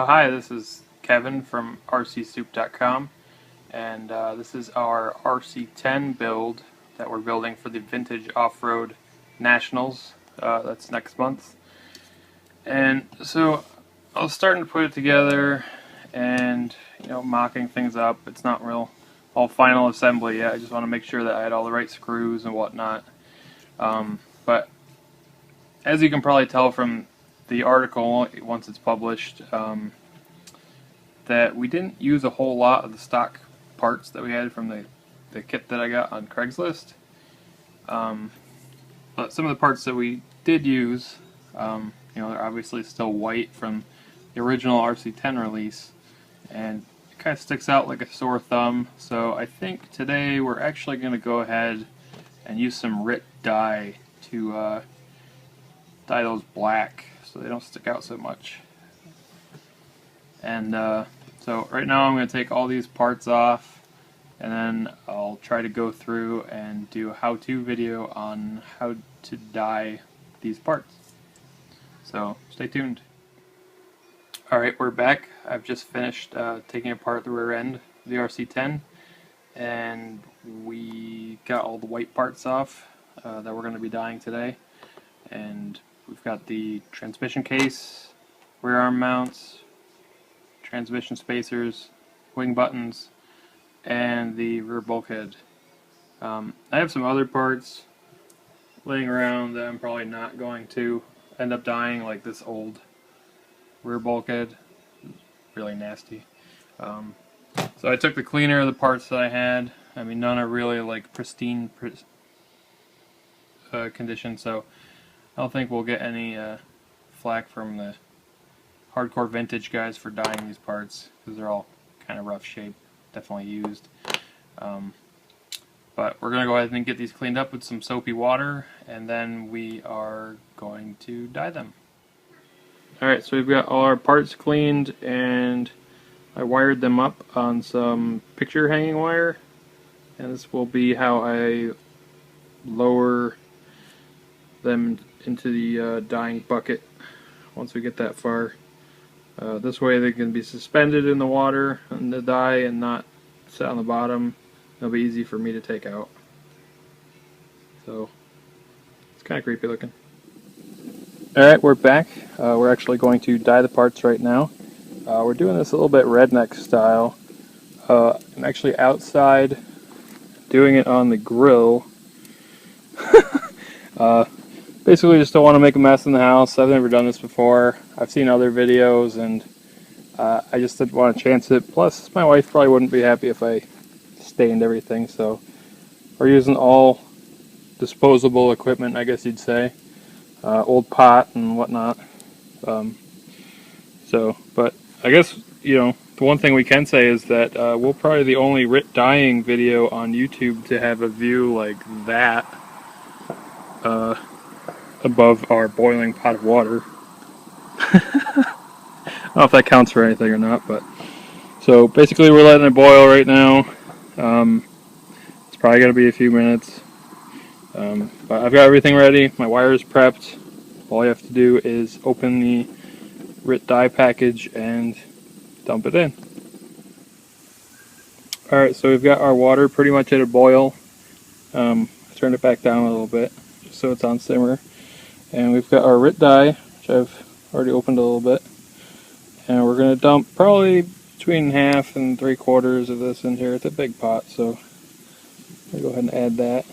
Hi, this is Kevin from RCSoup.com, and this is our RC10 build that we're building for the Vintage Offroad Nationals. That's next month. And so I was starting to put it together and, mocking things up. It's not all final assembly yet. I just want to make sure that I had all the right screws and whatnot. But as you can probably tell from the article once it's published, that we didn't use a whole lot of the stock parts that we had from the kit that I got on Craigslist. But some of the parts that we did use, they're obviously still white from the original RC10 release, and it kind of sticks out like a sore thumb. So I think today we're actually going to go ahead and use some RIT dye to dye those black so they don't stick out so much. And so right now I'm going to take all these parts off, and then I'll try to go through and do a how-to video on how to dye these parts. So stay tuned. Alright, we're back. I've just finished taking apart the rear end of the RC10, and we got all the white parts off that we're going to be dyeing today. And we've got the transmission case, rear arm mounts, transmission spacers, wing buttons, and the rear bulkhead. I have some other parts laying around that I'm probably not going to end up dyeing, like this old rear bulkhead. Really nasty. So I took the cleaner of the parts that I had. I mean, none are really like pristine condition, so I don't think we'll get any flack from the hardcore vintage guys for dyeing these parts, because they're all kind of rough shape, definitely used. But we're going to go ahead and get these cleaned up with some soapy water, and then we are going to dye them. Alright, so we've got all our parts cleaned, and I wired them up on some picture hanging wire, and this will be how I lower them into the dyeing bucket once we get that far. This way they can be suspended in the water and the dye and not sit on the bottom. It'll be easy for me to take out. So it's kind of creepy looking. Alright, we're back. We're actually going to dye the parts right now. We're doing this a little bit redneck style. I'm actually outside doing it on the grill. Basically just don't want to make a mess in the house. I've never done this before. I've seen other videos, and I just didn't want to chance it. Plus, my wife probably wouldn't be happy if I stained everything, so we're using all disposable equipment, I guess you'd say. Old pot and whatnot. But I guess, the one thing we can say is that we'll probably be the only RIT dyeing video on YouTube to have a view like that above our boiling pot of water. I don't know if that counts for anything or not, but so basically we're letting it boil right now. It's probably going to be a few minutes, but I've got everything ready. My wire is prepped. All you have to do is open the RIT dye package and dump it in. Alright, so we've got our water pretty much at a boil. I turned it back down a little bit just so it's on simmer. And we've got our RIT dye, which I've already opened a little bit. And we're going to dump probably between 1/2 and 3/4 of this in here. It's a big pot, so I'll go ahead and add that.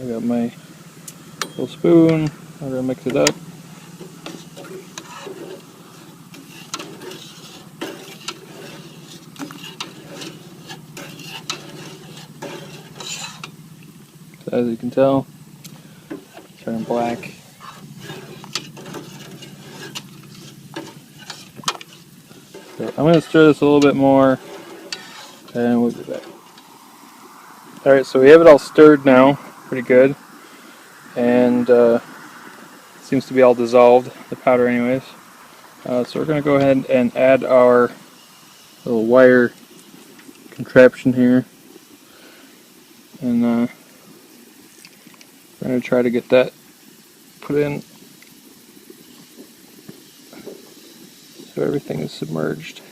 I got my little spoon. I'm going to mix it up. So as you can tell, it's turning black. So I'm going to stir this a little bit more, and we'll do that. Alright, so we have it all stirred now, pretty good, and seems to be all dissolved, the powder anyways. So we're going to go ahead and add our little wire contraption here. and we're going to try to get that put in so everything is submerged.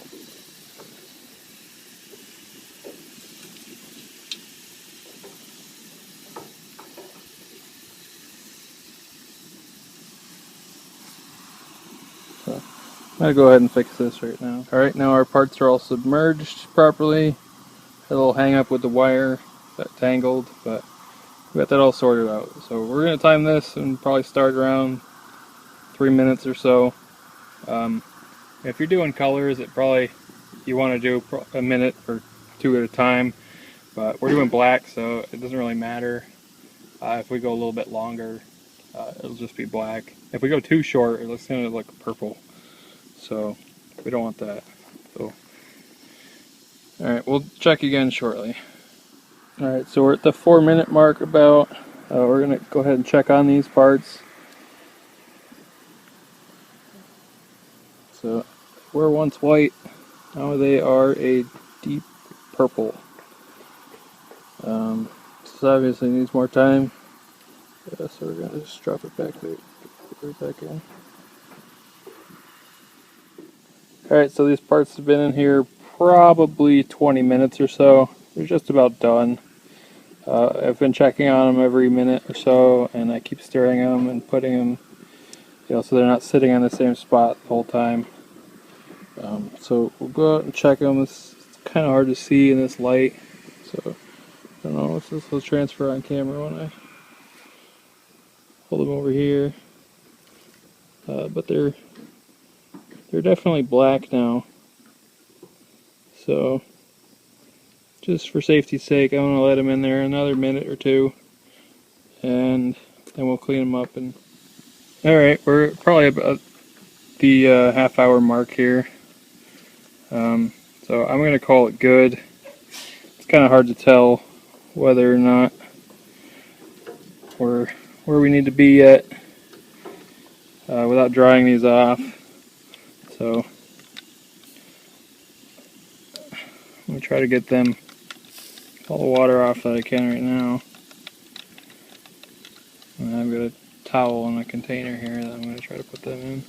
So I'm going to go ahead and fix this right now. Alright, now our parts are all submerged properly. A little hang up with the wire that tangled, but we got that all sorted out. So we're going to time this and probably start around 3 minutes or so. If you're doing colors, it probably you want to do a minute or two at a time, but we're doing black, so it doesn't really matter. If we go a little bit longer, it'll just be black. If we go too short, it's going to look purple, so we don't want that. So, alright, we'll check again shortly. Alright, so we're at the 4-minute mark about. We're going to go ahead and check on these parts. So, were once white, now they are a deep purple. This obviously needs more time. So we're going to just drop it back right back in. Alright, so these parts have been in here probably 20 minutes or so. They're just about done. I've been checking on them every minute or so, and I keep stirring them and putting them, so they're not sitting on the same spot the whole time. So we'll go out and check them. It's kind of hard to see in this light, so I don't know if this will transfer on camera when I hold them over here. But they're definitely black now. So just for safety's sake, I'm gonna let them in there another minute or two, and then we'll clean them up. And all right, we're probably about the half-hour mark here. So I'm gonna call it good. It's kind of hard to tell whether or not we're where we need to be yet without drying these off. So I'm gonna try to get them all the water off that I can right now. And I've got a towel and a container here that I'm gonna try to put them in.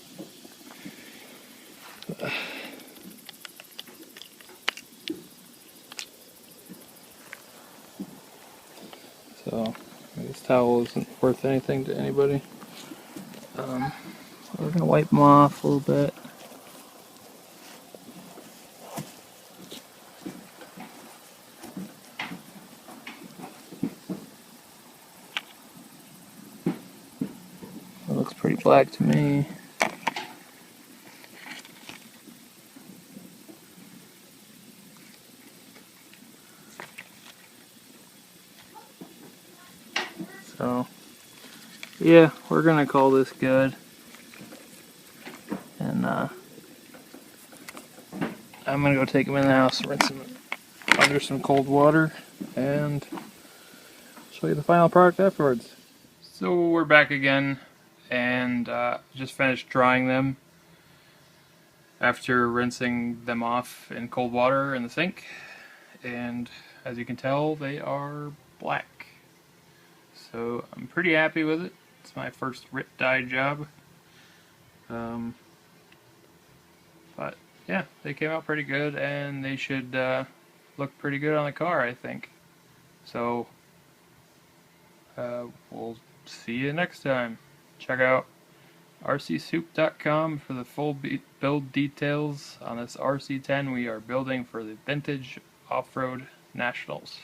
So this towel isn't worth anything to anybody. We're gonna wipe them off a little bit. It looks pretty black to me. So yeah, we're gonna call this good. And I'm gonna go take them in the house, rinse them under some cold water, and show you the final product afterwards. So we're back again, and just finished drying them after rinsing them off in cold water in the sink, and as you can tell, they are black. So I'm pretty happy with it. It's my first RIT dye job. But yeah, they came out pretty good, and they should look pretty good on the car, I think. So we'll see you next time. Check out rcsoup.com for the full build details on this RC10 we are building for the Vintage Off-Road Nationals.